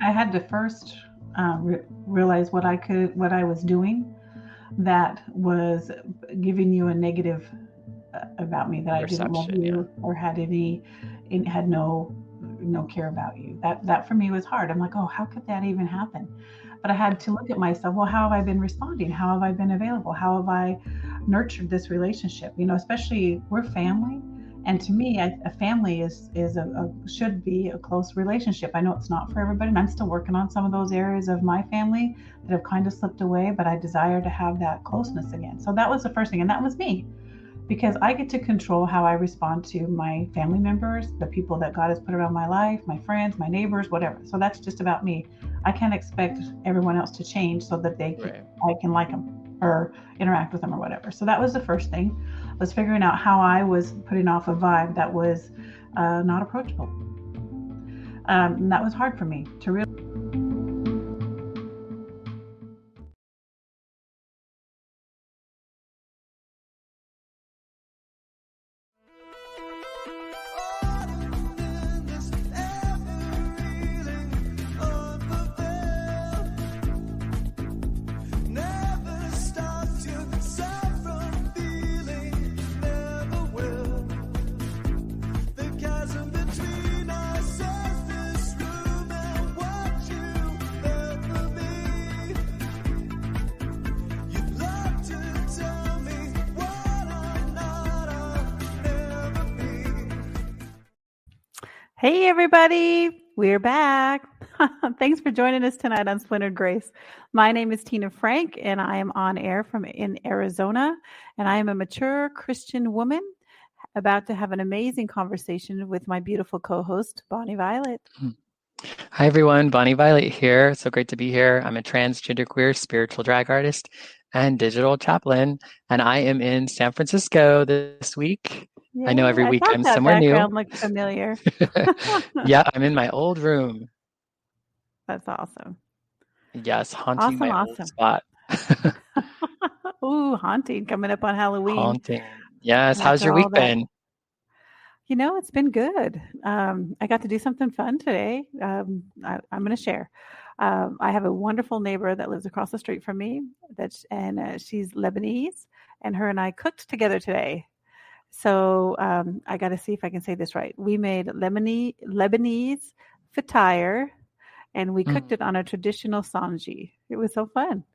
I had to first realize what I was doing that was giving you a negative about me, that I didn't love Perception, yeah. you or had no care about you. That for me was hard. I'm like, oh, how could that even happen? But I had to look at myself. Well, how have I been responding? How have I been available? How have I nurtured this relationship? Especially we're family, and to me, a family is should be a close relationship. I know it's not for everybody, and I'm still working on some of those areas of my family that have kind of slipped away. But I desire to have that closeness again. So that was the first thing, and that was me, because I get to control how I respond to my family members, the people that God has put around my life, my friends, my neighbors, whatever. So that's just about me. I can't expect everyone else to change so that Right. I can like them or interact with them or whatever. So that was the first thing, was figuring out how I was putting off a vibe that was not approachable. And that was hard for me to realize. Hey, everybody, we're back. Thanks for joining us tonight on Splintered Grace. My name is Tina Frank, and I am on air from in Arizona, and I am a mature Christian woman about to have an amazing conversation with my beautiful co-host, Bonnie Violet. Hi, everyone. Bonnie Violet here. So great to be here. I'm a transgender queer spiritual drag artist and digital chaplain, and I am in San Francisco this week. I know Yay, every I week thought I'm that somewhere new. background looked familiar. Yeah, I'm in my old room. That's awesome. Yes, haunting Awesome, my old awesome. spot. Ooh, haunting coming up on Halloween. Haunting. Yes. How's After your all week that. been? It's been good. I got to do something fun today. I'm going to share. I have a wonderful neighbor that lives across the street from me. She's Lebanese, and her and I cooked together today. So I got to see if I can say this right. We made Lebanese fatire, and we cooked Mm. it on a traditional sanji. It was so fun.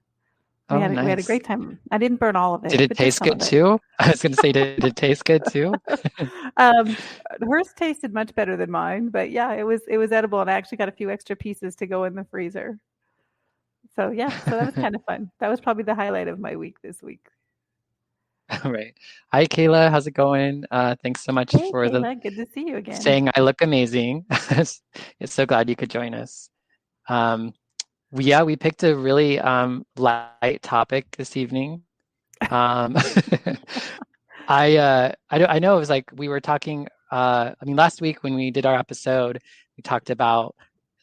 Oh, We had a nice. great time. I didn't burn all of Did it, it but just taste some good of it. too? I was going to say, did it taste good too? um, Hers tasted much better than mine, but yeah, it was edible, and I actually got a few extra pieces to go in the freezer. So yeah, so that was kind of fun. That was probably the highlight of my week this week. All right. Hi, Kayla. How's it going? Thanks so much Hey, for the Kayla, good to see you again. saying I look amazing. It's so glad you could join us. Um, we picked a really light topic this evening. Um, I know it was like we were talking. I mean, last week when we did our episode, we talked about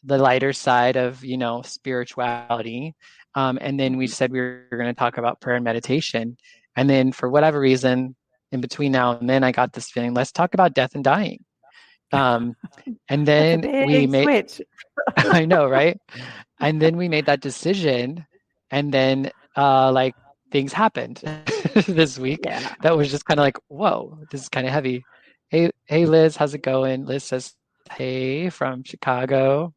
the lighter side of spirituality, and then we Mhm. said we were going to talk about prayer and meditation. And then for whatever reason, in between now and then, I got this feeling. Let's talk about death and dying. Um, and That's a then we big made. switch. I know, right? And then we made that decision, and then like things happened this week Yeah. that was just kind of like, whoa, this is kind of heavy. Hey, Liz, how's it going? Liz says, hey from Chicago.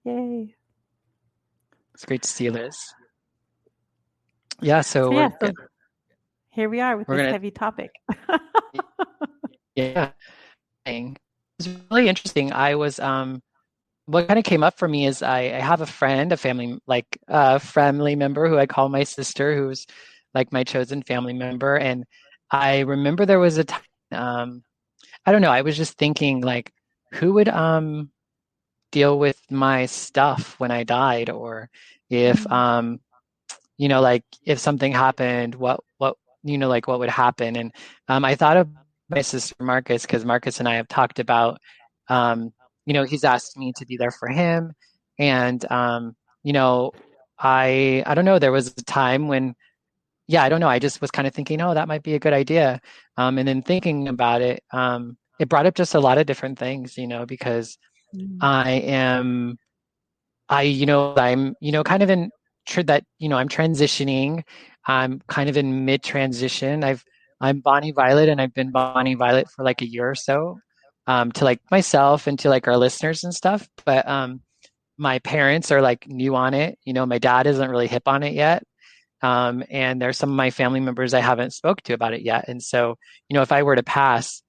Yay. It's great to see you, Liz. Yeah, so So yeah, so here we are with we're this gonna heavy topic. yeah. It's really interesting. I was what kind of came up for me is I have a friend, a family member who I call my sister, who's like my chosen family member. And I remember there was a time, I don't know, I was just thinking like, who would deal with my stuff when I died, or if Mm, like if something happened, what like what would happen? And I thought of my sister Marcus, because Marcus and I have talked about he's asked me to be there for him, and you know I don't know, there was a time when I don't know, I just was kind of thinking, oh, that might be a good idea, and then thinking about it, it brought up just a lot of different things, because mm, I am I'm, kind of in that, I'm transitioning. I'm kind of in mid transition. I'm Bonnie Violet, and I've been Bonnie Violet for like a year or so, to like myself and to like our listeners and stuff. But my parents are like new on it. My dad isn't really hip on it yet. And there's some of my family members I haven't spoke to about it yet. And so, if I were to pass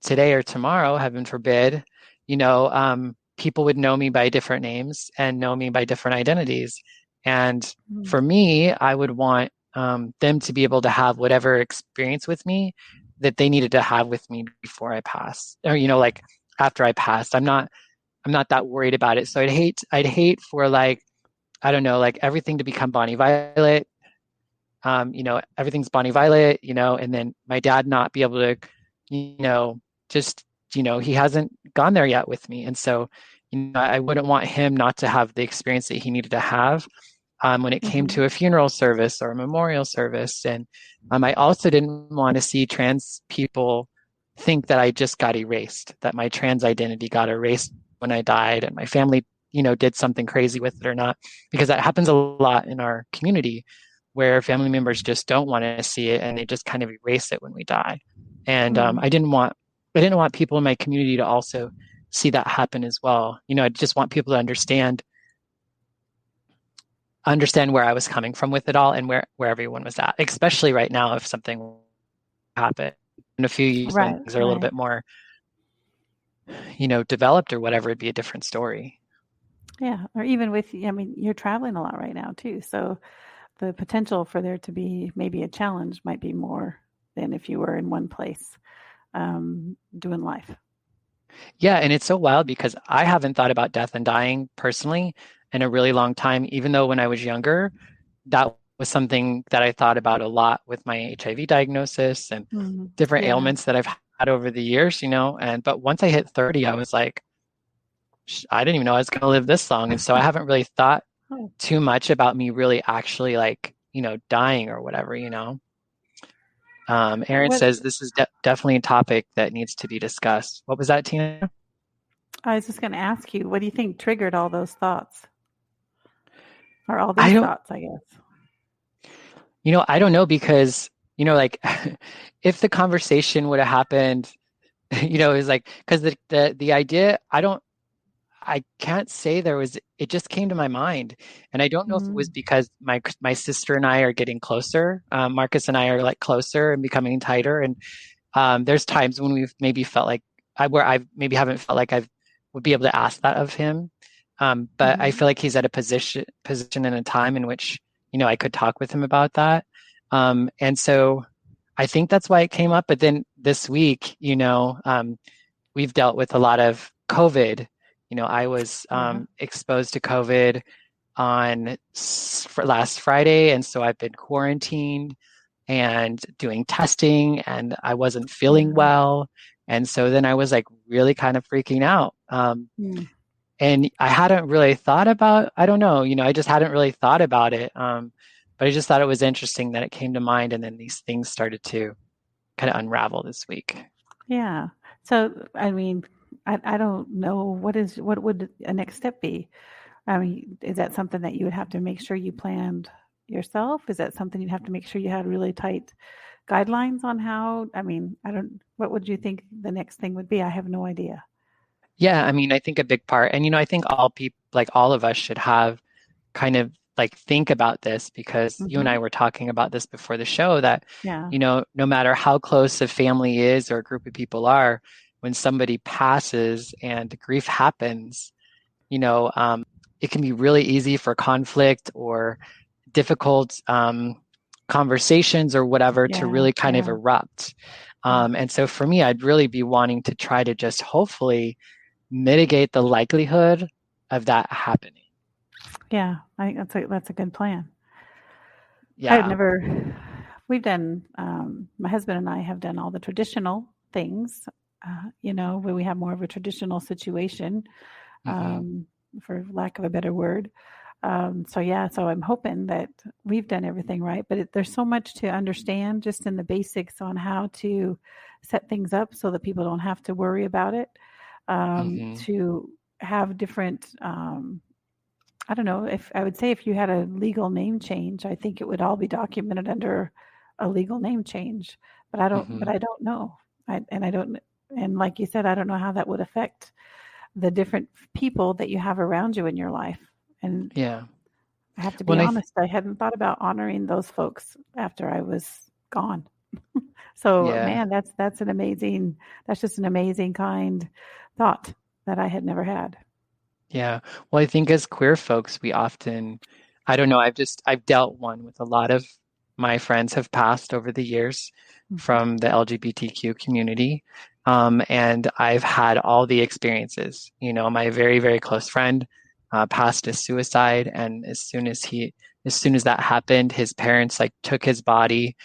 today or tomorrow, heaven forbid, people would know me by different names and know me by different identities. And for me, I would want them to be able to have whatever experience with me that they needed to have with me before I pass, or like after I passed. I'm not that worried about it. So I'd hate for like, I don't know, like everything to become Bonnie Violet. Everything's Bonnie Violet, and then my dad not be able to, just, he hasn't gone there yet with me. And so, I wouldn't want him not to have the experience that he needed to have when it came to a funeral service or a memorial service. And I also didn't want to see trans people think that I just got erased, that my trans identity got erased when I died and my family, did something crazy with it or not, because that happens a lot in our community where family members just don't want to see it and they just kind of erase it when we die. And I didn't want people in my community to also see that happen as well. I just want people to understand where I was coming from with it all and where everyone was at, especially right now if something happened in a few years when things are a little bit more, developed or whatever, it'd be a different story. Yeah. Or even with, you're traveling a lot right now too. So the potential for there to be maybe a challenge might be more than if you were in one place doing life. Yeah, and it's so wild because I haven't thought about death and dying personally in a really long time, even though when I was younger, that was something that I thought about a lot with my HIV diagnosis and different ailments that I've had over the years, but once I hit 30, I was like, I didn't even know I was going to live this long. And so I haven't really thought too much about me really actually like, dying or whatever, Erin says this is definitely a topic that needs to be discussed. What was that, Tina? I was just going to ask you, what do you think triggered all those thoughts? Or all these thoughts, I guess. I don't know because, like if the conversation would have happened, it was like, because the idea, I can't say it just came to my mind. And I don't know if it was because my sister and I are getting closer. Marcus and I are like closer and becoming tighter. And there's times when we've maybe felt like I maybe haven't felt like I would be able to ask that of him. But I feel like he's at a position in a time in which, I could talk with him about that. And so I think that's why it came up. But then this week, we've dealt with a lot of COVID. I was exposed to COVID on last Friday, and so I've been quarantined and doing testing, and I wasn't feeling well, and so then I was like really kind of freaking out. And I hadn't really thought about, I don't know, I just hadn't really thought about it. But I just thought it was interesting that it came to mind, and then these things started to kind of unravel this week. Yeah. So, I don't know what would a next step be? Is that something that you would have to make sure you planned yourself? Is that something you'd have to make sure you had really tight guidelines on how? What would you think the next thing would be? I have no idea. Yeah, I think a big part, and I think all people, like all of us, should have kind of like think about this because you and I were talking about this before the show that no matter how close a family is or a group of people are, when somebody passes and grief happens, it can be really easy for conflict or difficult conversations or whatever to really kind of erupt. And so for me, I'd really be wanting to try to just hopefully mitigate the likelihood of that happening. Yeah, I think that's a good plan. Yeah. We've done, my husband and I have done all the traditional things, where we have more of a traditional situation, for lack of a better word. So I'm hoping that we've done everything right, but there's so much to understand just in the basics on how to set things up so that people don't have to worry about it, to have different I don't know if I would say if you had a legal name change, I think it would all be documented under a legal name change. But I don't. But Hmm. I don't know. I don't. And like you said, I don't know how that would affect the different people that you have around you in your life. And Yeah. I have to be When honest, I hadn't thought about honoring those folks after I was gone. So yeah. man, that's an amazing. That's just an amazing kind thought that I had never had. Yeah. Well, I think as queer folks, we often, I don't know, I've dealt one with a lot of my friends have passed over the years Mhm. from the LGBTQ community. And I've had all the experiences. My very, very close friend passed as suicide. And as soon as that happened, his parents like took his body,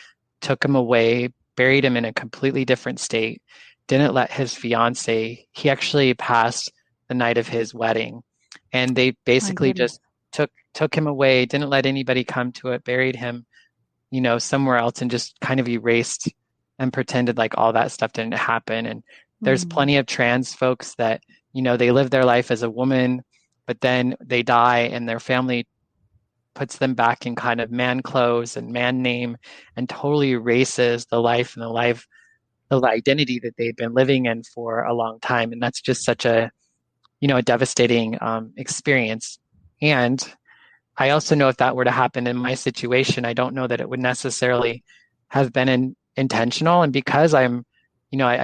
took him away, buried him in a completely different state, didn't let his fiance, he actually passed the night of his wedding. And they My basically goodness. just took him away, didn't let anybody come to it, buried him, somewhere else and just kind of erased and pretended like all that stuff didn't happen. And there's Mm, plenty of trans folks that, they live their life as a woman, but then they die and their family puts them back in kind of man clothes and man name and totally erases the life and the identity that they've been living in for a long time. And that's just such a devastating experience. And I also know if that were to happen in my situation, I don't know that it would necessarily have been intentional. And because I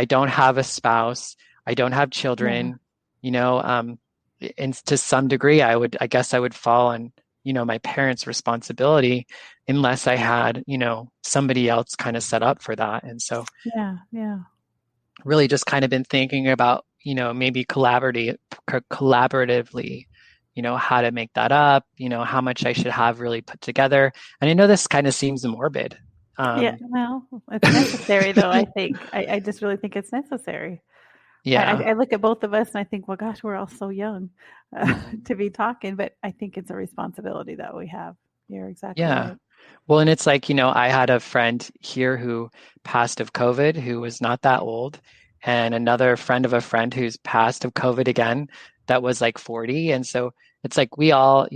don't have a spouse, I don't have yeah. children, you know, um, and to some degree, I guess I would fall on, my parents' responsibility unless I had, somebody else kind of set up for that. And so Yeah. Yeah. really just kind of been thinking about, maybe collaboratively, how to make that up, how much I should have really put together. And I know this kind of seems morbid. Yeah. Um, Well, it's necessary though, I think. I just really think it's necessary. yeah. I look at both of us and I think, well, gosh, we're all so young Hmm. to be talking, but I think it's a responsibility that we have. You're exactly Yeah. right. Well, and it's like, I had a friend here who passed of COVID who was not that old, and another friend of a friend who's passed of COVID again that was like 40. And so it's like we all,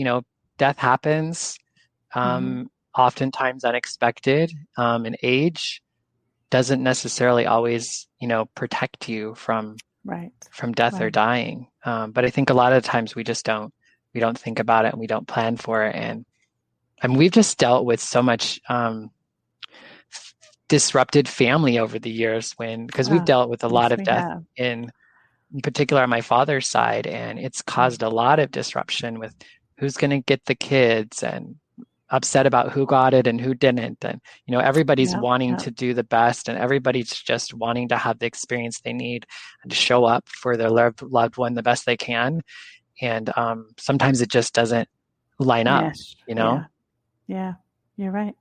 death happens, Hmm. oftentimes unexpected, and age doesn't necessarily always, protect you Right. from death or Right. dying. But I think a lot of times we don't think about it and we don't plan for it. And I mean, we've just dealt with so much disrupted family over the years because we've dealt with a lot Yes, of we death have. in particular on my father's side, and it's Mm. caused a lot of disruption with who's going to get the kids and upset about who got it and who didn't. And, everybody's Yeah. wanting Yeah. to do the best and everybody's just wanting to have the experience they need and to show up for their loved one the best they can. And sometimes it just doesn't line up, Mesh. you know? Yeah. Yeah. You're right.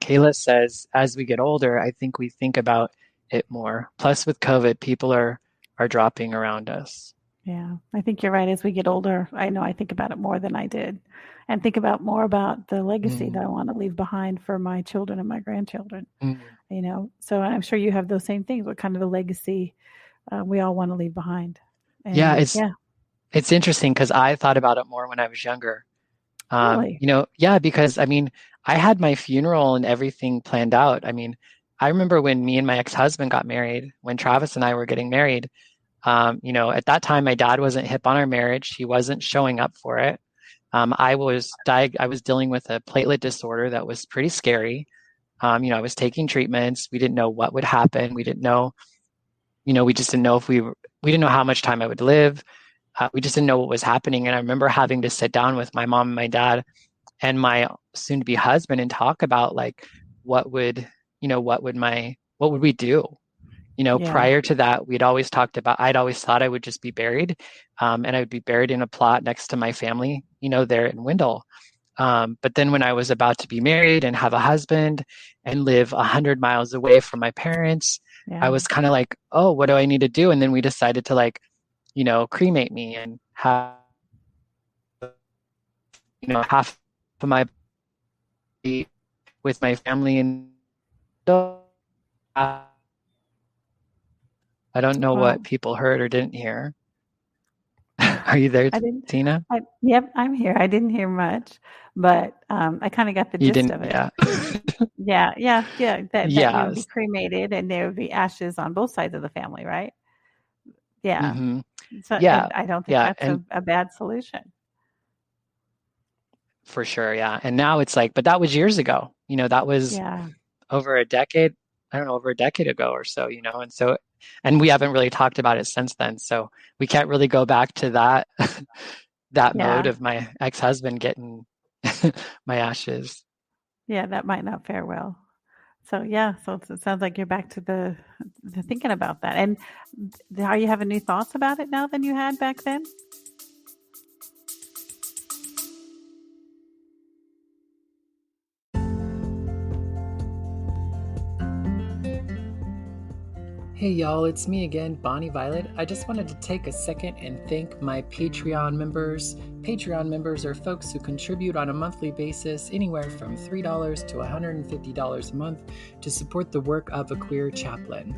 Kayla says, as we get older, I think we think about it more. Plus, with COVID, people are dropping around us. Yeah, I think you're right. As we get older, I know I think about it more than I did, and think about more about the legacy that Mm, I want to leave behind for my children and my grandchildren. mm. So I'm sure you have those same things. What kind of a legacy we all want to leave behind? Yeah, And yeah, it's interesting because I thought about it more when I was younger. really, Yeah, because I mean, I had my funeral and everything planned out. I mean, I remember when me and my ex-husband got married, when Travis and I were getting married. At that time, my dad wasn't hip on our marriage. He wasn't showing up for it. I was dealing with a platelet disorder that was pretty scary. I was taking treatments. We didn't know what would happen. We didn't know, we just didn't know we didn't know how much time I would live. We just didn't know what was happening. And I remember having to sit down with my mom and my dad and my soon to be husband and talk about like, what would, what would we do? yeah, Prior to that, I'd always thought I would just be buried, and I would be buried in a plot next to my family, there in Wendell. But then when I was about to be married and have a husband and live 100 miles away from my parents, I yeah. was kind of like, oh, what do I need to do? And then we decided to like, cremate me and have, half of my body with my family. And I don't know what Well, people heard or didn't hear. Are you there, I didn't. Tina? Yep, I'm here. I didn't hear much, but I kind of got the You gist didn't, of it. yeah. Yeah, yeah, yeah. That you would be Yes. cremated, and there would be ashes on both sides of the family, right? Yeah. Hmm. So, Yeah. and I don't think Yeah. that's And a bad solution. for sure, yeah. And now it's like, but that was years ago. That was Yeah, over a decade, I don't know, over a decade ago or so, and so, and we haven't really talked about it since then. So we can't really go back to that that mode yeah, of my ex-husband getting my ashes. yeah. That might not fare well. So yeah, so it sounds like you're back to the thinking about that. And are you having new thoughts about it now than you had back then? Hey y'all, it's me again, Bonnie Violet. I just wanted to take a second and thank my Patreon members. Patreon members are folks who contribute on a monthly basis anywhere from $3 to $150 a month to support the work of a queer chaplain.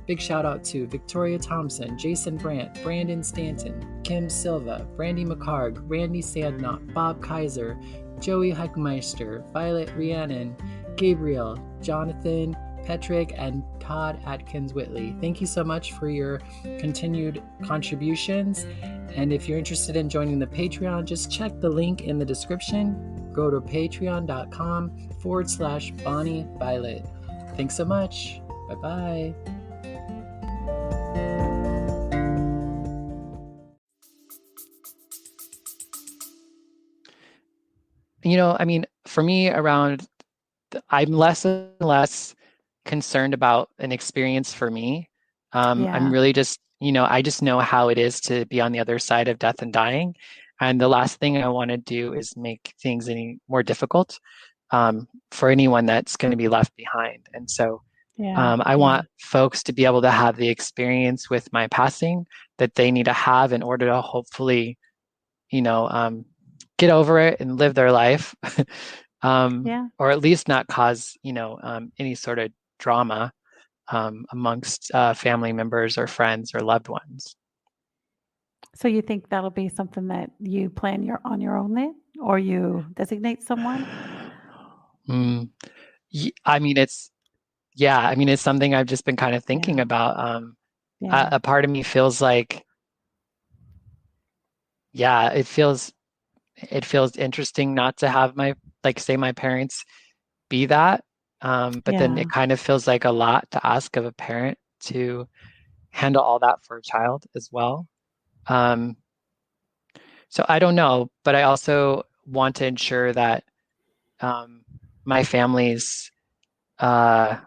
Big shout out to Victoria Thompson, Jason Brandt, Brandon Stanton, Kim Silva, Brandy McCarg, Randy Sandknot, Bob Kaiser, Joey Heckmeister, Violet Rhiannon, Gabriel, Jonathan, Petrick, and Todd Atkins Whitley. Thank you so much for your continued contributions. And if you're interested in joining the Patreon, just check the link in the description. Go to patreon.com/Bonnie Violet. Thanks so much. Bye bye. I mean, for me, I'm less and less concerned about an experience for me. I'm Yeah, really just, I just know how it is to be on the other side of death and dying. And the last thing I want to do is make things any more difficult for anyone that's going to be left behind. And so yeah, I yeah, want folks to be able to have the experience with my passing that they need to have in order to hopefully, you know, um, get over it and live their life. yeah. Or at least not cause, any sort of drama amongst family members or friends or loved ones. So you think that'll be something that you plan on your own then, or you designate someone? Mm, I mean, it's something I've just been kind of thinking Yeah, about. yeah, A part of me feels like, yeah, it feels interesting not to have say my parents be that. But then yeah, it kind of feels like a lot to ask of a parent to handle all that for a child as well. Um, so I don't know, but I also want to ensure that um, my family's uh,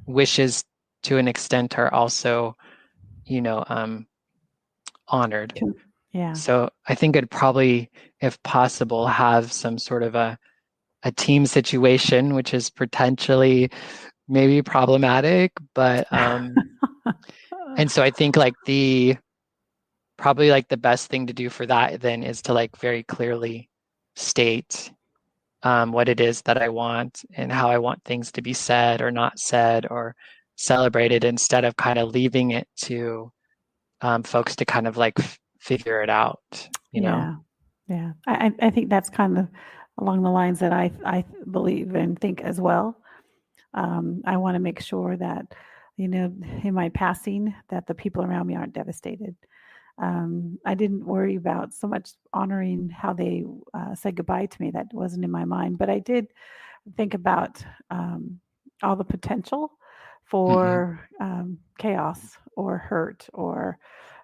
wishes to an extent are also, you know, um, honored. Con- yeah. So I think it'd probably, if possible, have some sort of a team situation, which is potentially maybe problematic, but and so I think like the probably like the best thing to do for that then is to like very clearly state what it is that I want and how I want things to be said or not said or celebrated instead of kind of leaving it to folks to kind of like figure it out. Yeah, yeah. I think that's kind of along the lines that I believe and think as well. I want to make sure that, in my passing, that the people around me aren't devastated. I didn't worry about so much honoring how they said goodbye to me. That wasn't in my mind, but I did think about all the potential Hmm. for chaos or hurt or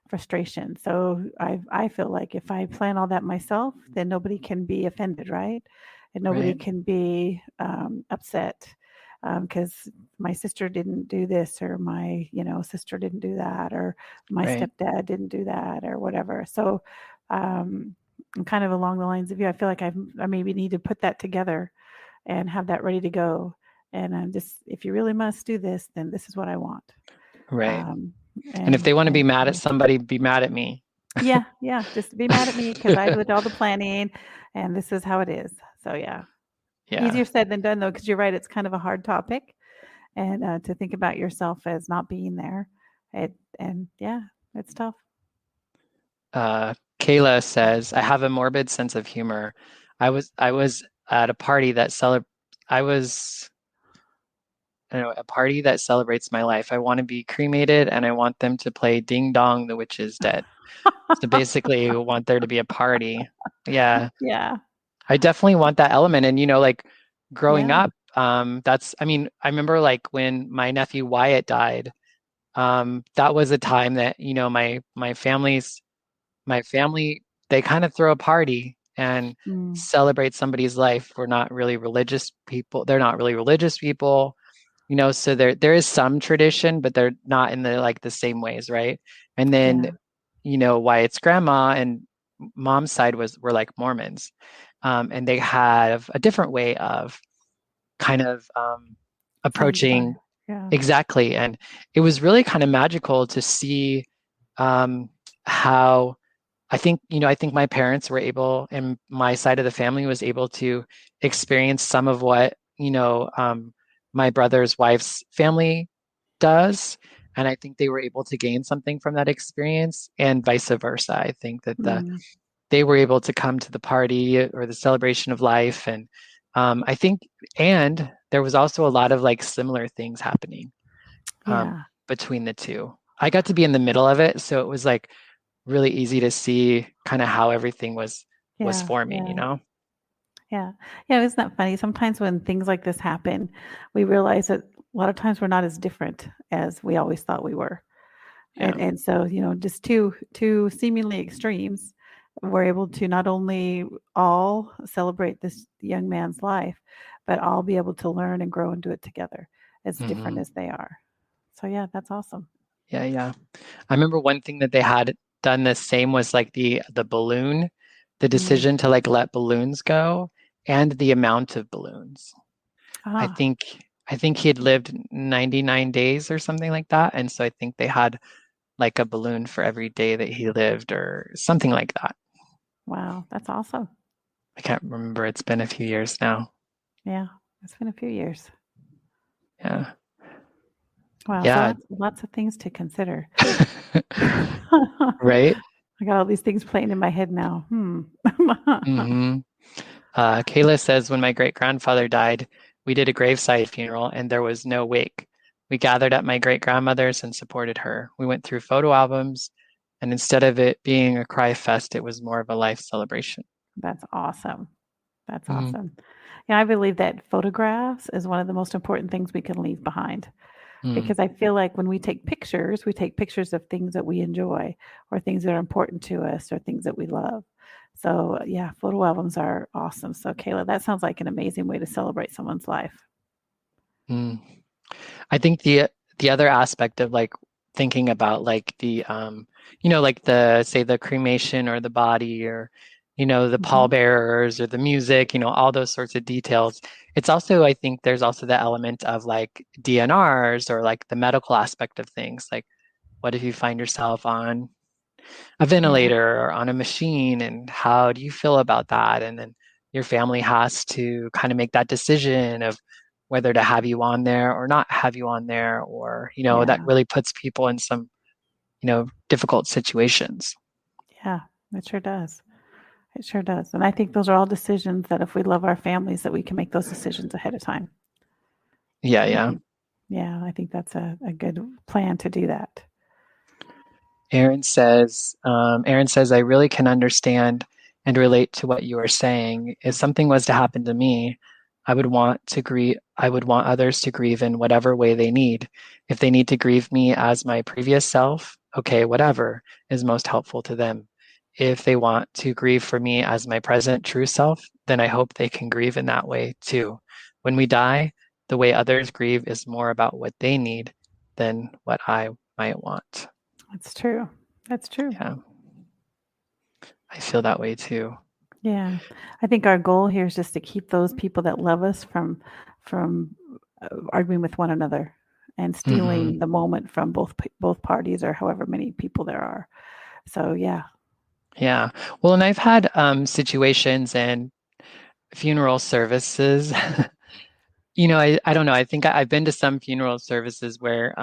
frustration. So I feel like if I plan all that myself, then nobody can be offended, right? And nobody Right, can be upset because my sister didn't do this or my sister didn't do that or my right, stepdad didn't do that or whatever. So I'm kind of along the lines of you. I feel like I maybe need to put that together and have that ready to go. And just if you really must do this, then this is what I want. right. Um, And if they want to be and mad at so somebody, be mad at me. yeah, yeah, just be mad at me because I did all the planning, and this is how it is. So yeah, Yeah. easier said than done though, because you're right. It's kind of a hard topic, and to think about yourself as not being there, and yeah, it's tough. Kayla says, I have a morbid sense of humor. I was at a party that I was I don't know, a party that celebrates my life. I want to be cremated and I want them to play Ding Dong, the Witch is Dead. So basically, you want there to be a party. Yeah, Yeah. I definitely want that element. And like growing Yeah. up, I mean, I remember like when my nephew Wyatt died, that was a time that, my family, they kind of throw a party and Mm. celebrate somebody's life. We're not really religious people. They're not really religious people, so there is some tradition, but they're not in the same ways, right? And then, Yeah. Wyatt's grandma and mom's side were like Mormons. And they have a different way of kind of Saying goodbye. approaching. Yeah. Exactly. And it was really kind of magical to see um, how I think my parents were able, and my side of the family was able to experience some of what, my brother's wife's family does. And I think they were able to gain something from that experience and vice versa. I think that Mm. they were able to come to the party or the celebration of life. And I think, and there was also a lot of like similar things happening Yeah. between the two. I got to be in the middle of it. So it was like really easy to see kind of how everything was Yeah. forming, Yeah. Yeah. Yeah. Isn't that funny? Sometimes when things like this happen, we realize that a lot of times we're not as different as we always thought we were. Yeah. And so, just two seemingly extremes, we're able to not only all celebrate this young man's life, but all be able to learn and grow and do it together, as different Hmm. as they are. So yeah, that's awesome. Yeah, yeah. I remember one thing that they had done the same was like the balloon, the Mm. decision to like let balloons go and the amount of balloons. I Ah, think I think he had lived 99 days or something like that. And so I think they had like a balloon for every day that he lived or something like that. wow, that's awesome. I can't remember. It's been a few years now. Yeah, it's been a few years. Yeah. Wow, so Yeah. lots of things to consider. I Right? got all these things playing in my head now. Hmm. Kayla says, when my great grandfather died, we did a graveside funeral and there was no wake. We gathered at my great grandmother's and supported her. We went through photo albums, and instead of it being a cry fest, it was more of a life celebration. That's awesome. That's Mm, awesome. Yeah, I believe that photographs is one of the most important things we can leave behind, mm, because I feel like when we take pictures of things that we enjoy or things that are important to us or things that we love. So, yeah, photo albums are awesome. So, Kayla, that sounds like an amazing way to celebrate someone's life. mm. I think the other aspect of like thinking about like like the say the cremation or the body or the Hmm. pallbearers or the music, all those sorts of details. It's also, I think there's also the element of like DNRs or like the medical aspect of things. Like what if you find yourself on a Yeah, ventilator or on a machine, and how do you feel about that? And then your family has to kind of make that decision of whether to have you on there or not have you on there, or that yeah, really puts people in some difficult situations. yeah, it sure does. It sure does. And I think those are all decisions that if we love our families, that we can make those decisions ahead of time. Yeah, I yeah. think, yeah, I think that's a good plan to do that. Aaron says, I really can understand and relate to what you are saying. If something was to happen to me, I would want others to grieve in whatever way they need. If they need to grieve me as my previous self, okay, whatever is most helpful to them. If they want to grieve for me as my present true self, then I hope they can grieve in that way too. When we die, the way others grieve is more about what they need than what I might want. That's true. That's true. Yeah, I feel that way too. Yeah. I think our goal here is just to keep those people that love us from arguing with one another and Hmm. stealing the moment from both parties or however many people there are. So yeah. Yeah. Well, and I've had situations and funeral services. I don't know. I think I've been to some funeral services where,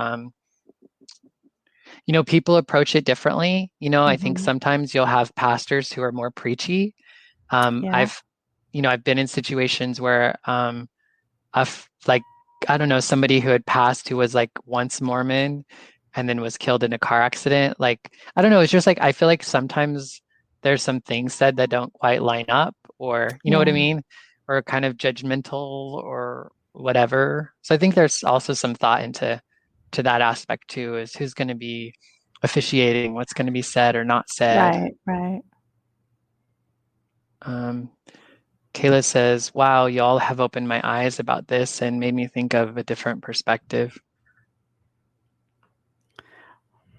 People approach it differently. I think Hmm. sometimes you'll have pastors who are more preachy. Yeah. I've been in situations where like I don't know, somebody who had passed who was like once Mormon and then was killed in a car accident. Like I don't know, it's just like I feel like sometimes there's some things said that don't quite line up, or you know what I Yeah. mean, or kind of judgmental or whatever. So I think there's also some thought into that aspect too, is who's going to be officiating, what's going to be said or not said. Right. Right. Um, Kayla says, wow, y'all have opened my eyes about this and made me think of a different perspective.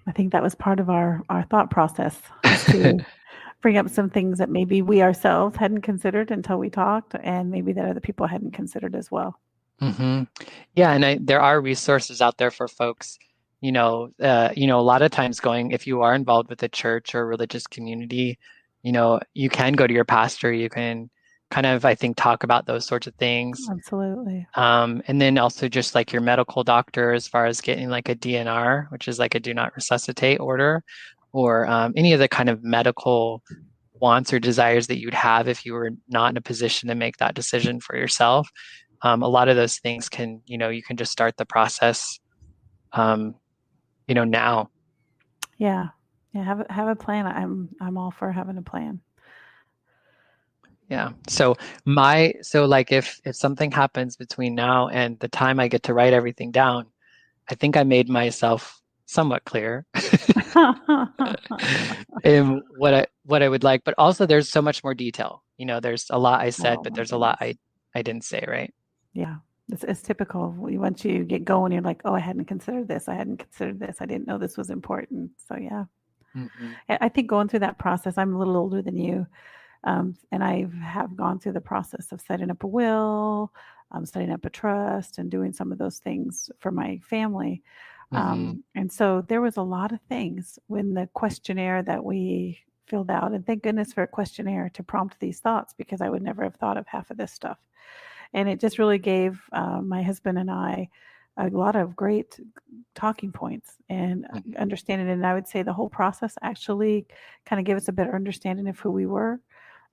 I think that was part of our thought process, was to bring up some things that maybe we ourselves hadn't considered until we talked, and maybe that other people hadn't considered as well. Hmm. Yeah, and there are resources out there for folks. A lot of times if you are involved with a church or religious community, you can go to your pastor. You can kind of, I think, talk about those sorts of things. Absolutely. And then also just like your medical doctor, as far as getting like a DNR, which is like a do not resuscitate order, or any of the kind of medical wants or desires that you'd have if you were not in a position to make that decision for yourself. A lot of those things you can just start the process, um, now. Yeah. Yeah. Have a plan. I'm all for having a plan. Yeah. So like if something happens between now and the time I get to write everything down, I think I made myself somewhat clear in what I would like, but also there's so much more detail. There's a lot I said, Oh but my there's a lot goodness. I didn't say, right? Yeah. It's typical. Once you get going, you're like, oh, I hadn't considered this. I hadn't considered this. I didn't know this was important. So, yeah. Hmm. I think going through that process, I'm a little older than you. And I have gone through the process of setting up a will, setting up a trust, and doing some of those things for my family. Hmm. And so there was a lot of things when the questionnaire that we filled out, and thank goodness for a questionnaire to prompt these thoughts, because I would never have thought of half of this stuff. And it just really gave my husband and I a lot of great talking points and Hmm. understanding. And I would say the whole process actually kind of gave us a better understanding of who we were.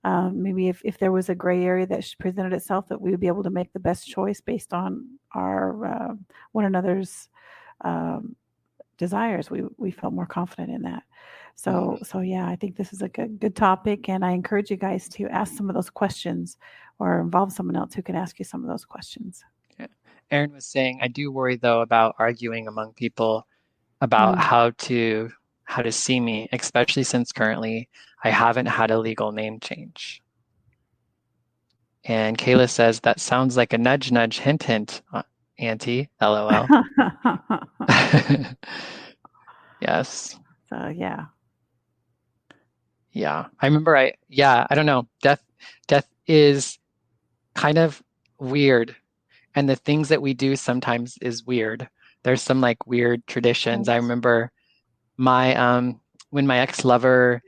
Maybe if there was a gray area that presented itself, that we would be able to make the best choice based on our one another's um, desires. We felt more confident in that. Hmm. So yeah, I think this is a good topic, and I encourage you guys to ask some of those questions, or involve someone else who can ask you some of those questions. Yeah. Aaron was saying, I do worry though about arguing among people about Mm. how to see me, especially since currently I haven't had a legal name change. And Kayla says that sounds like a nudge, nudge, hint, hint, Auntie. LOL. Yes. So yeah, Yeah. I remember I don't know. Death is kind of weird. And the things that we do sometimes is weird. There's some like weird traditions. I right. remember my when my ex-lover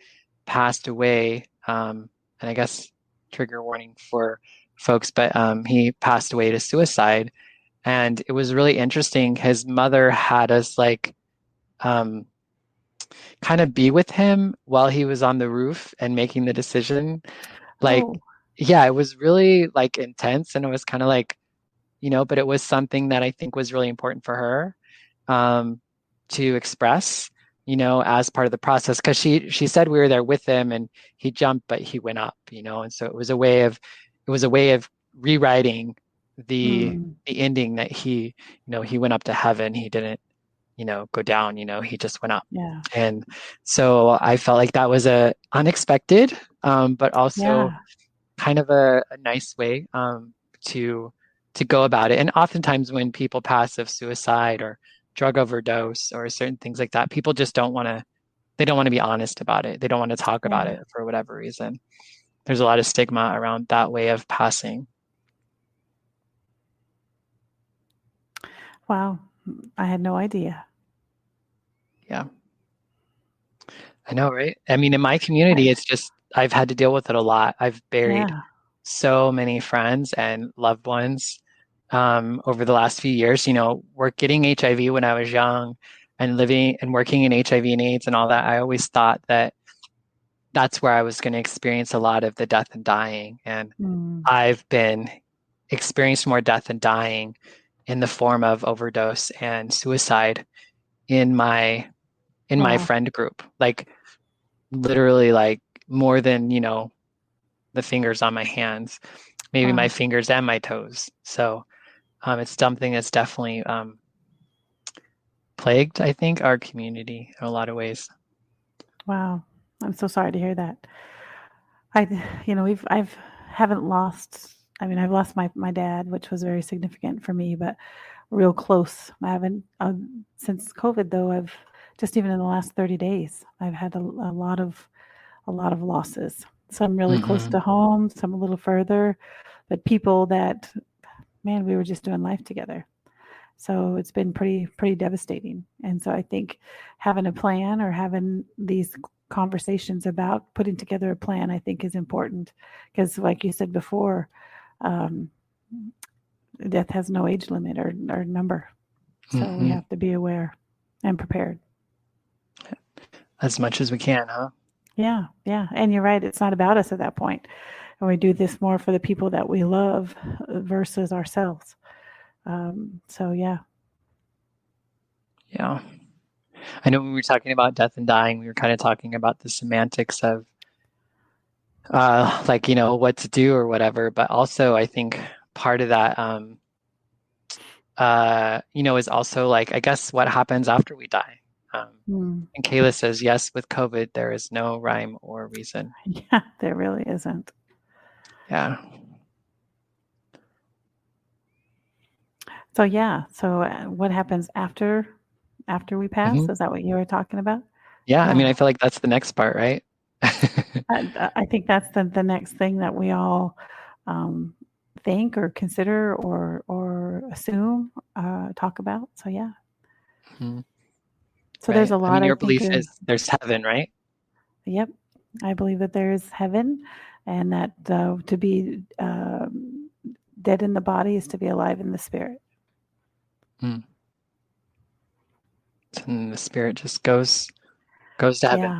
passed away, and I guess trigger warning for folks, but he passed away to suicide. And it was really interesting. His mother had us like um, kind of be with him while he was on the roof and making the decision. Like, Oh, yeah, it was really like intense, and it was kind of like, but it was something that I think was really important for her um, to express, as part of the process. Because she said we were there with him, and he jumped, but he went up, and so it was a way of rewriting the mm, the ending that he went up to heaven. He didn't, go down. He just went up. yeah, And so I felt like that was a unexpected, but also yeah, kind of a nice way to go about it. And oftentimes when people pass of suicide or drug overdose or certain things like that, people just they don't want to be honest about it. They don't want to talk about yeah. it for whatever reason. There's a lot of stigma around that way of passing. Wow, I had no idea. Yeah, I know, right? I mean, in my community, I, it's just I've had to deal with it a lot. I've buried yeah, so many friends and loved ones over the last few years. We're getting HIV when I was young, and living and working in HIV and AIDS and all that, I always thought that that's where I was going to experience a lot of the death and dying. And I've been experienced more death and dying in the form of overdose and suicide in my friend group, like literally like more than, the fingers on my hands, maybe my fingers and my toes. So it's something that's definitely plagued, I think, our community in a lot of ways. Wow. I'm so sorry to hear that. I've haven't lost, I've lost my dad, which was very significant for me, but real close. I haven't, since COVID though, I've just even in the last 30 days, I've had a lot of losses. Some really close to home, some a little further, but people that, man, we were just doing life together. So it's been pretty devastating. And so I think having a plan or having these conversations about putting together a plan, I think is important because, like you said before, death has no age limit or number. So we have to be aware and prepared. As much as we can, huh? Yeah. And you're right. It's not about us at that point. And we do this more for the people that we love versus ourselves. So, yeah. Yeah. I know when we were talking about death and dying, we were kind of talking about the semantics of what to do or whatever. But also, I think part of that, is also like, I guess, what happens after we die. And Kayla says, yes, with COVID, there is no rhyme or reason. Yeah, there really isn't. Yeah. So, yeah. So what happens after we pass? Is that what you were talking about? Yeah. I mean, I feel like that's the next part, right? I think that's the next thing that we all think or consider or assume, talk about. So, yeah. So there's a lot. Your belief is there's heaven, right? Yep. I believe that there is heaven and that to be dead in the body is to be alive in the spirit. And the spirit just goes to heaven. Yeah.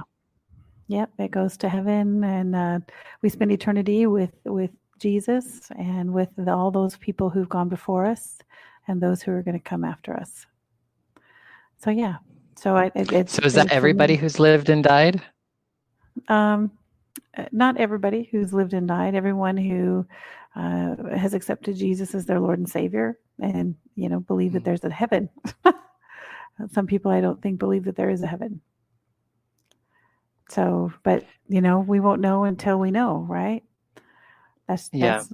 Yep, it goes to heaven, and we spend eternity with Jesus and with all those people who've gone before us and those who are going to come after us. So, yeah. So is that everybody who's lived and died? Not everybody who's lived and died. Everyone who has accepted Jesus as their Lord and Savior, and believe that there's a heaven. Some people, I don't think, believe that there is a heaven. So, but we won't know until we know, right? That's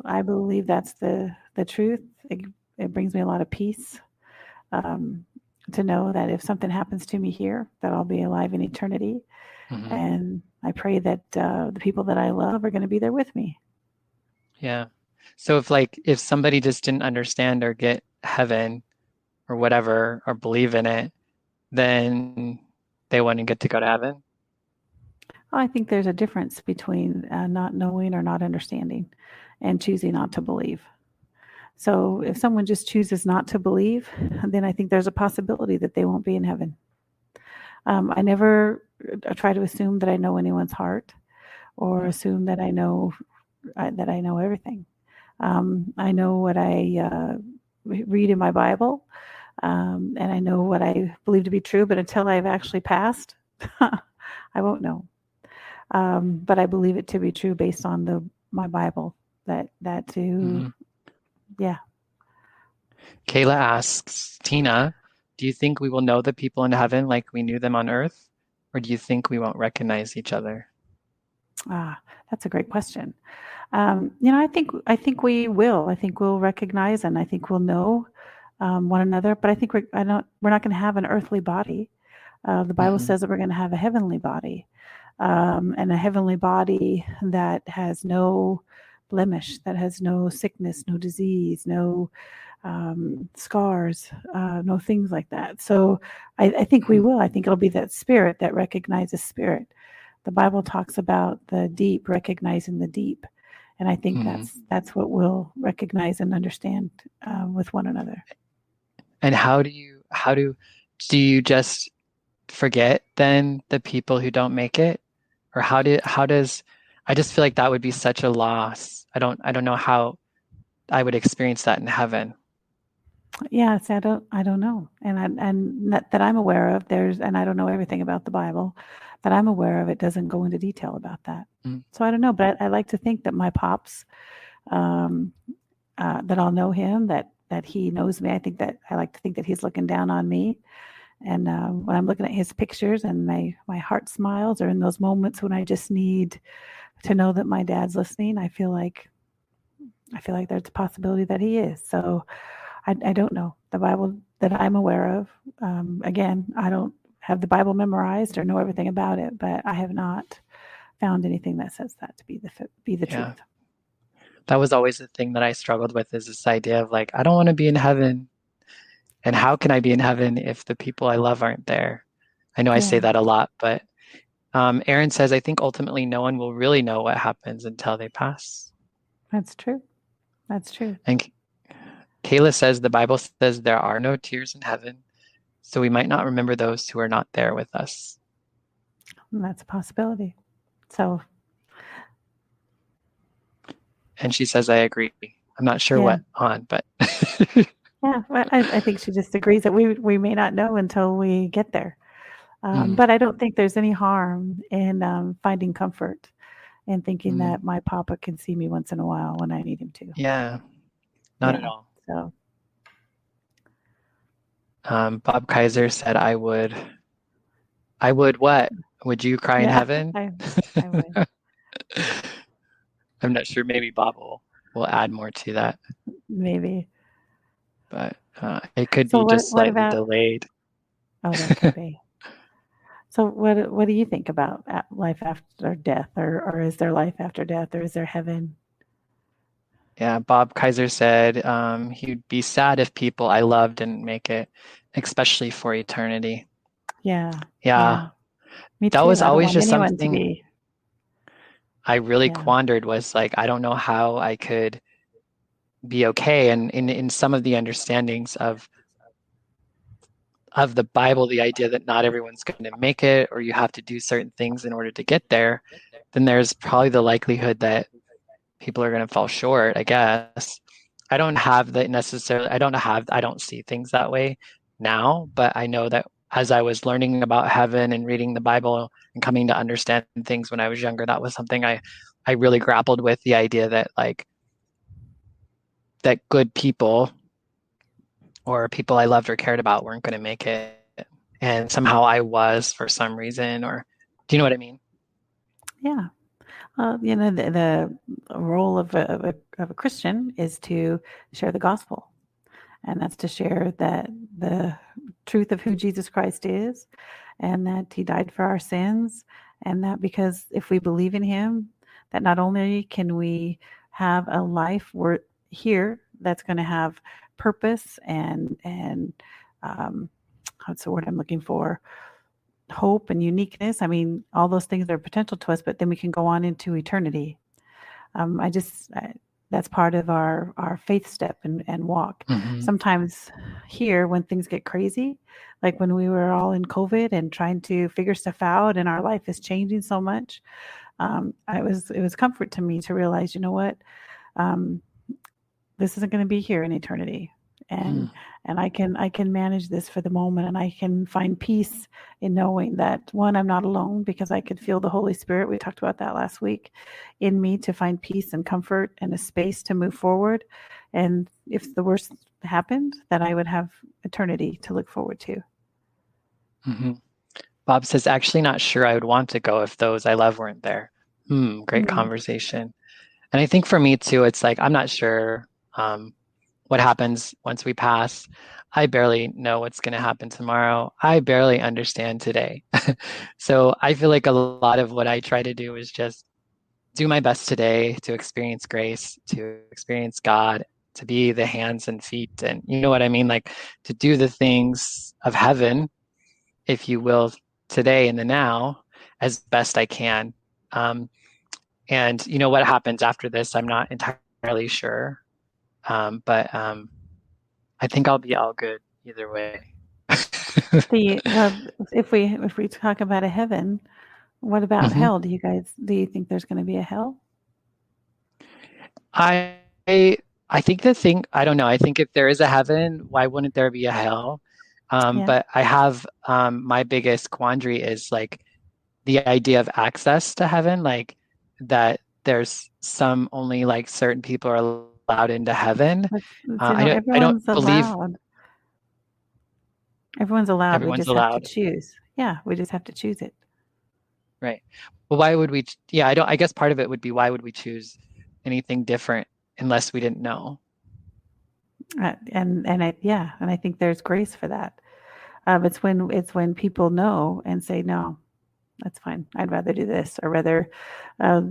I believe that's the truth. It brings me a lot of peace. To know that if something happens to me here, that I'll be alive in eternity. And I pray that the people that I love are going to be there with me. Yeah. So if somebody just didn't understand or get heaven or whatever, or believe in it, then they wouldn't get to go to heaven? I think there's a difference between not knowing or not understanding and choosing not to believe. So if someone just chooses not to believe, then I think there's a possibility that they won't be in heaven. I never try to assume that I know anyone's heart or assume that I know everything. I know what I read in my Bible, and I know what I believe to be true, but until I've actually passed, I won't know. But I believe it to be true based on my Bible. Yeah. Kayla asks, Tina, do you think we will know the people in heaven like we knew them on earth? Or do you think we won't recognize each other? That's a great question. I think we will. I think we'll recognize and I think we'll know one another. But I think we're not going to have an earthly body. The Bible says that we're going to have a heavenly body, and a heavenly body that has no blemish, that has no sickness, no disease, no scars, no things like that. So I think we will. I think it'll be that spirit that recognizes spirit. The Bible talks about the deep recognizing the deep, and I think that's what we'll recognize and understand with one another. And how do you just forget then the people who don't make it? Or how does I just feel like that would be such a loss. I don't know how I would experience that in heaven. Yeah, see, I don't know, and that I'm aware of. And I don't know everything about the Bible, that I'm aware of. It doesn't go into detail about that. Mm. So I don't know, but I like to think that my pops, um, that I'll know him, that he knows me. I like to think that he's looking down on me, and when I'm looking at his pictures, and my heart smiles, or in those moments when I just need to know that my dad's listening, I feel like there's a possibility that he is. So I don't know the Bible that I'm aware of. Again, I don't have the Bible memorized or know everything about it, but I have not found anything that says that to be the Yeah. truth. That was always the thing that I struggled with, is this idea of like, I don't want to be in heaven. And how can I be in heaven if the people I love aren't there? I know I say Yeah, that a lot, but Aaron says, I think ultimately no one will really know what happens until they pass. that's true. That's true. And Kayla says the Bible says there are no tears in heaven, so we might not remember those who are not there with us. And that's a possibility. So And she says, I agree. I'm not sure yeah, what on, but yeah. I think she just agrees that we may not know until we get there. Mm, But I don't think there's any harm in finding comfort and thinking mm, that my papa can see me once in a while when I need him to. yeah, not at Yeah. all. So Bob Kaiser said, I would what? Would you cry in yeah, heaven? I would. I'm not sure. Maybe Bob will add more to that, Maybe. but it could So be just what slightly about delayed. oh, that could be. So what do you think about life after death, or is there life after death, or is there heaven? Yeah, Bob Kaiser said he'd be sad if people I loved didn't make it, especially for eternity. Yeah. Yeah, Yeah. Me that too. was I don't always want just anyone to something be. I really Yeah. quandered, was like, I don't know how I could be okay. And in some of the understandings of the Bible, the idea that not everyone's going to make it, or you have to do certain things in order to get there, then there's probably the likelihood that people are going to fall short, I guess. I don't have that necessarily. I don't see things that way now, but I know that as I was learning about heaven and reading the Bible and coming to understand things when I was younger, that was something I really grappled with, the idea that like that good people or people I loved or cared about weren't going to make it. And somehow I was for some reason, or do you know what I mean? Yeah. The role of a Christian is to share the gospel, and that's to share that the truth of who Jesus Christ is, and that he died for our sins, and that because if we believe in him, that not only can we have a life here that's going to have purpose and um, what's the word I'm looking for, hope and uniqueness. I mean, all those things are potential to us, but then we can go on into eternity. I just that's part of our faith step and walk. Mm-hmm. Sometimes here, when things get crazy, like when we were all in COVID and trying to figure stuff out, and our life is changing so much, it was comfort to me to realize, you know what, um, this isn't going to be here in eternity, and Mm. I can manage this for the moment, and I can find peace in knowing that, one, I'm not alone, because I could feel the Holy Spirit, we talked about that last week, in me, to find peace and comfort and a space to move forward, and if the worst happened, that I would have eternity to look forward to. Mm-hmm. Bob says, actually not sure I would want to go if those I love weren't there. Great Mm, conversation. And I think for me too, it's like, I'm not sure what happens once we pass. I barely know what's going to happen tomorrow. I barely understand today. So I feel like a lot of what I try to do is just do my best today to experience grace, to experience God, to be the hands and feet. And you know what I mean? Like to do the things of heaven, if you will, today in the now as best I can. Um, and you know what happens after this, I'm not entirely sure. But I think I'll be all good either way. Well, if we talk about a heaven, what about Mhm. hell? Do you think there's going to be a hell? I I think the thing, I don't know. I think if there is a heaven, why wouldn't there be a hell? Yeah. But I have my biggest quandary is like the idea of access to heaven, like that there's some only like certain people are allowed into heaven. I don't Everyone's believe allowed. Everyone's allowed. We everyone's just have to allowed, choose. Yeah, we just have to choose it. right? Well, why would we? Yeah, I don't. I guess part of it would be why would we choose anything different unless we didn't know? And I think there's grace for that. It's when people know and say no, that's fine. I'd rather do this or rather, uh,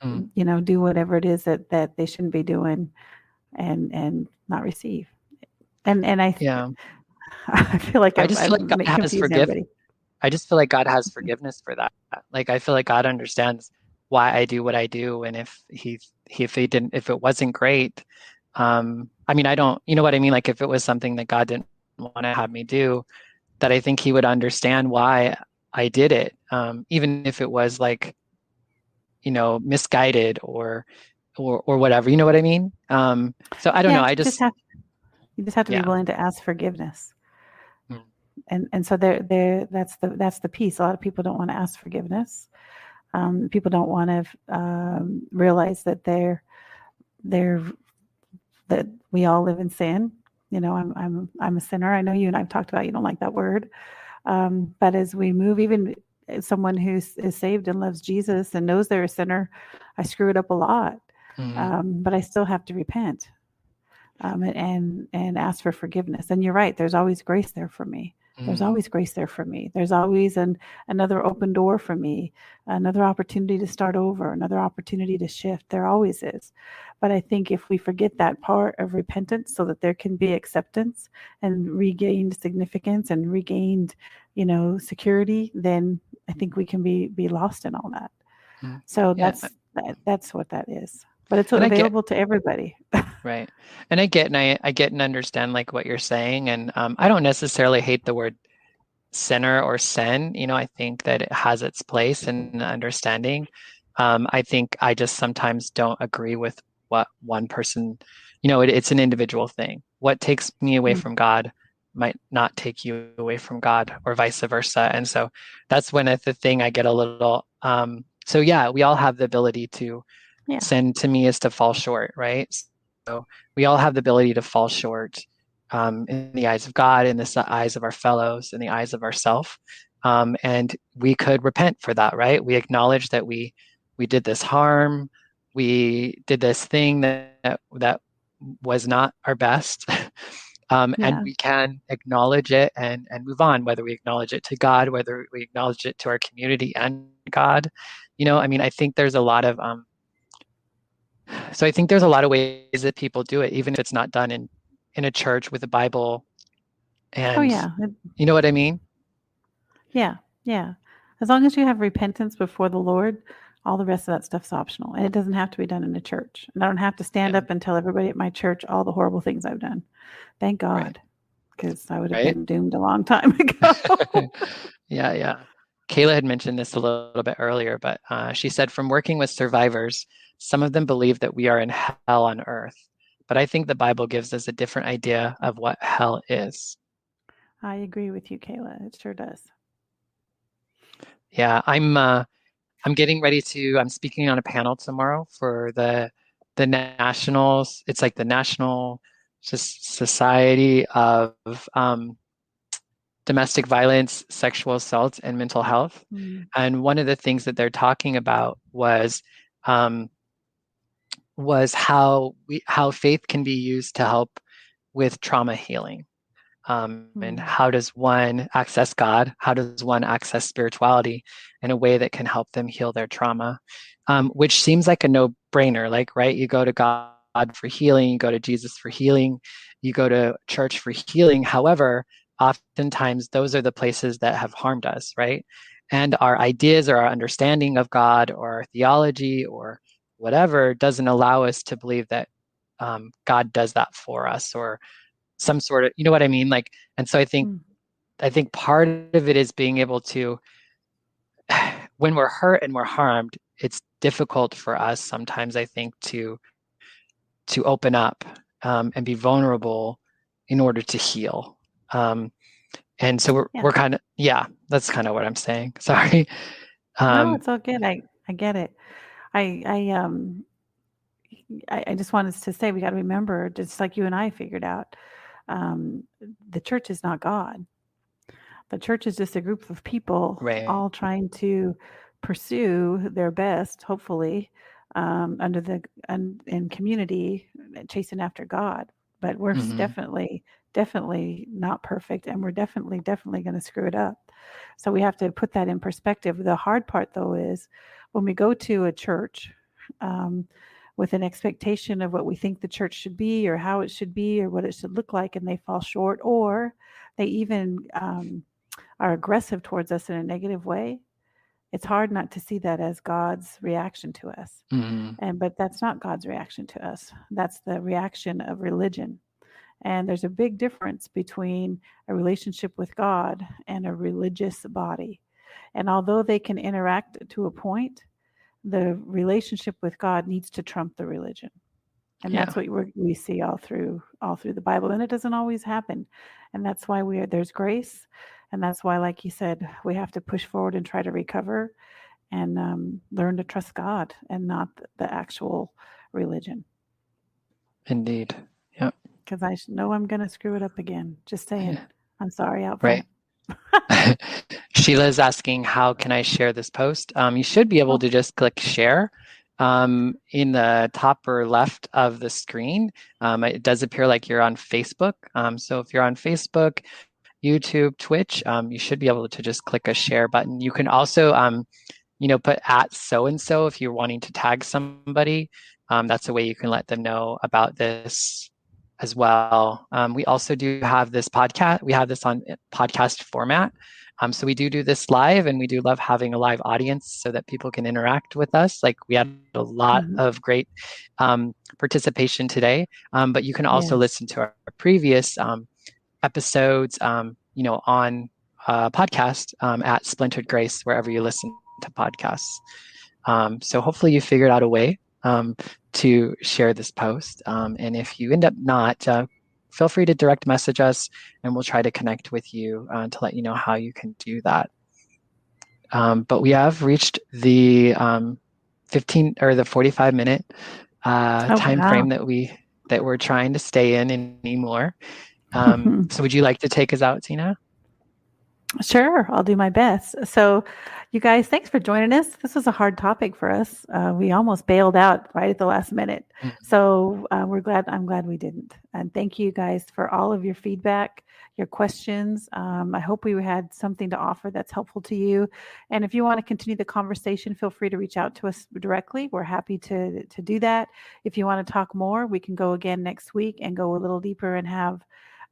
Mm, do whatever it is that they shouldn't be doing and not receive. And I yeah, I feel like I I'm, just feel like I'm God has confusing forgive. everybody. I just feel like God has forgiveness for that. Like I feel like God understands why I do what I do, and if he didn't, if it wasn't great, I mean, I don't, you know what I mean? Like if it was something that God didn't want to have me do, that I think He would understand why I did it, even if it was like, misguided or whatever. You know what I mean? So I don't know. Yeah, I you just just, have you just have to be yeah. willing to ask forgiveness. Mm, And so there that's the piece. A lot of people don't want to ask forgiveness. People don't want to realize they're that we all live in sin. I'm a sinner. I know you and I've talked about you don't like that word. But as we move, even as someone who is saved and loves Jesus and knows they're a sinner, I screw it up a lot. mm, But I still have to repent, and ask for forgiveness. And you're right. There's always grace there for me. There's mm, always grace there for me. There's always another open door for me, another opportunity to start over, another opportunity to shift. There always is. But I think if we forget that part of repentance so that there can be acceptance and regained significance and regained, security, then I think we can be lost in all that. mm. So Yeah, that's what that is. But it's and I get available to everybody. right, and I get and understand like what you're saying, and I don't necessarily hate the word sinner or sin. I think that it has its place in understanding. I think I just sometimes don't agree with what one person, it's an individual thing. What takes me away Mm, from God might not take you away from God, or vice versa. And so that's when the thing I get a little, so yeah, we all have the ability to yeah. sin. To me is to fall short, right? So we all have the ability to fall short, in the eyes of God, in the eyes of our fellows, in the eyes of ourself. And we could repent for that, right? We acknowledge that we did this harm, we did this thing that was not our best. And Yeah. we can acknowledge it and move on, whether we acknowledge it to God, whether we acknowledge it to our community and God. I mean, I think there's a lot of so I think there's a lot of ways that people do it, even if it's not done in a church with a Bible. Oh And yeah. you know what I mean? Yeah. Yeah. As long as you have repentance before the Lord, all the rest of that stuff's optional. And it doesn't have to be done in a church. And I don't have to stand Yeah, up and tell everybody at my church all the horrible things I've done. Thank right, God, because I would have right. been doomed a long time ago. Yeah, yeah. Kayla had mentioned this a little bit earlier, but she said from working with survivors, some of them believe that we are in hell on earth. But I think the Bible gives us a different idea of what hell is. I agree with you, Kayla. It sure does. Yeah, I'm getting ready to. I'm speaking on a panel tomorrow for the nationals. It's like the National Society of Domestic Violence, Sexual Assault, and Mental Health. Mm, And one of the things that they're talking about um, was how faith can be used to help with trauma healing. And mm, how does one access God? How does one access spirituality in a way that can help them heal their trauma? Which seems like a no-brainer. Like, right? You go to God for healing, you go to Jesus for healing, you go to church for healing. However, oftentimes those are the places that have harmed us, right? And our ideas or our understanding of God or our theology or whatever doesn't allow us to believe that God does that for us, or some sort of, you know what I mean? Like, and so I think mm. I think part of it is being able to, when we're hurt and we're harmed, it's difficult for us sometimes, I think, to open up and be vulnerable in order to heal. And so we're kind of, that's kind of what I'm saying. Sorry. No, it's all good. I get it. I just wanted to say we got to remember, just like you and I figured out, the church is not God. The church is just a group of people all trying to pursue their best, hopefully, in community, chasing after God. But we're definitely not perfect, and we're definitely going to screw it up. So we have to put that in perspective. The hard part, though, is when we go to a church with an expectation of what we think the church should be or how it should be or what it should look like, and they fall short, or they even are aggressive towards us in a negative way. It's hard not to see that as God's reaction to us. But that's not God's reaction to us. That's the reaction of religion. And there's a big difference between a relationship with God and a religious body. And although they can interact to a point, the relationship with God needs to trump the religion. And that's what we see all through the Bible. And it doesn't always happen. And that's why there's grace. And that's why, like you said, we have to push forward and try to recover and learn to trust God and not the actual religion. Indeed. Yeah. Because I know I'm going to screw it up again. Just saying. I'm sorry out front. Right. Sheila is asking, how can I share this post? You should be able to just click share in the top or left of the screen. It does appear like you're on Facebook. So if you're on Facebook, YouTube, Twitch, you should be able to just click a share button. You can also, put at so-and-so if you're wanting to tag somebody. That's a way you can let them know about this as well. We also do have this podcast. We have this on podcast format. So we do this live, and we do love having a live audience so that people can interact with us. Like we had a lot of great participation today, but you can also listen to our previous episodes, on podcast at Splintered Grace, wherever you listen to podcasts. So hopefully you figured out a way to share this post. And if you end up not, feel free to direct message us, and we'll try to connect with you to let you know how you can do that. But we have reached the 45-minute time frame that we're trying to stay in anymore. So would you like to take us out, Tina? Sure, I'll do my best. So you guys, thanks for joining us. This was a hard topic for us. We almost bailed out right at the last minute. So I'm glad we didn't. And thank you guys for all of your feedback, your questions. I hope we had something to offer that's helpful to you. And if you want to continue the conversation, feel free to reach out to us directly. We're happy to do that. If you want to talk more, we can go again next week and go a little deeper and have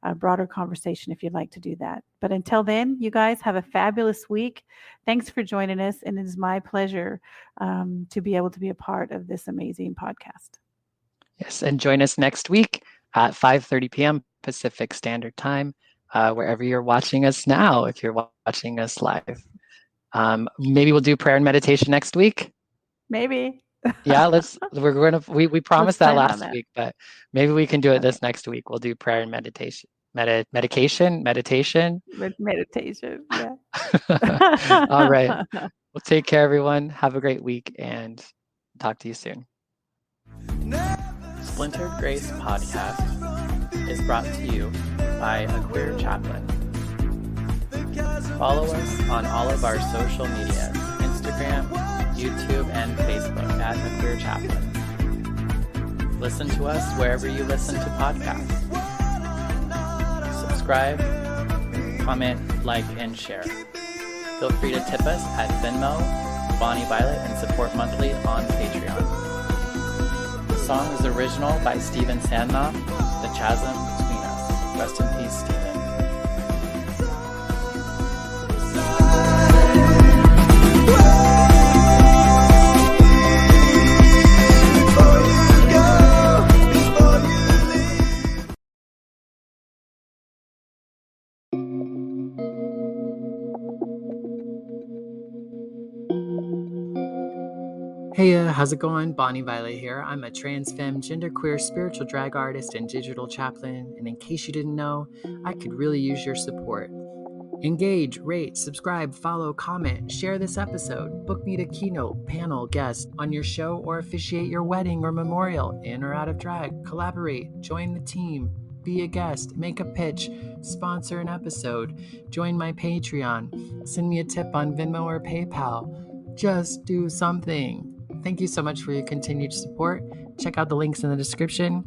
a broader conversation if you'd like to do that. But until then, you guys have a fabulous week. Thanks for joining us. And it is my pleasure to be able to be a part of this amazing podcast. Yes. And join us next week at 5:30 p.m. Pacific Standard Time, wherever you're watching us now, if you're watching us live. Maybe we'll do prayer and meditation next week. Maybe. Yeah, we promised that last week, but maybe we can do it this next week. We'll do prayer and meditation. Meditation. Yeah. All right. Well, take care, everyone. Have a great week, and talk to you soon. Splintered Grace Podcast is brought to you by a queer chaplain. Follow us on all of our social media, Instagram, YouTube, and Facebook at The Queer Chaplain. Listen to us wherever you listen to podcasts. Subscribe, comment, like, and share. Feel free to tip us at Venmo, Bonnie Violet, and support monthly on Patreon. The song is original by Stephen Sandnoff, The Chasm Between Us. Rest in peace, Stephen. Hey, how's it going? Bonnie Violet here. I'm a trans femme, genderqueer, spiritual drag artist, and digital chaplain. And in case you didn't know, I could really use your support. Engage, rate, subscribe, follow, comment, share this episode, book me to keynote, panel, guest on your show, or officiate your wedding or memorial, in or out of drag, collaborate, join the team, be a guest, make a pitch, sponsor an episode, join my Patreon, send me a tip on Venmo or PayPal. Just do something. Thank you so much for your continued support. Check out the links in the description.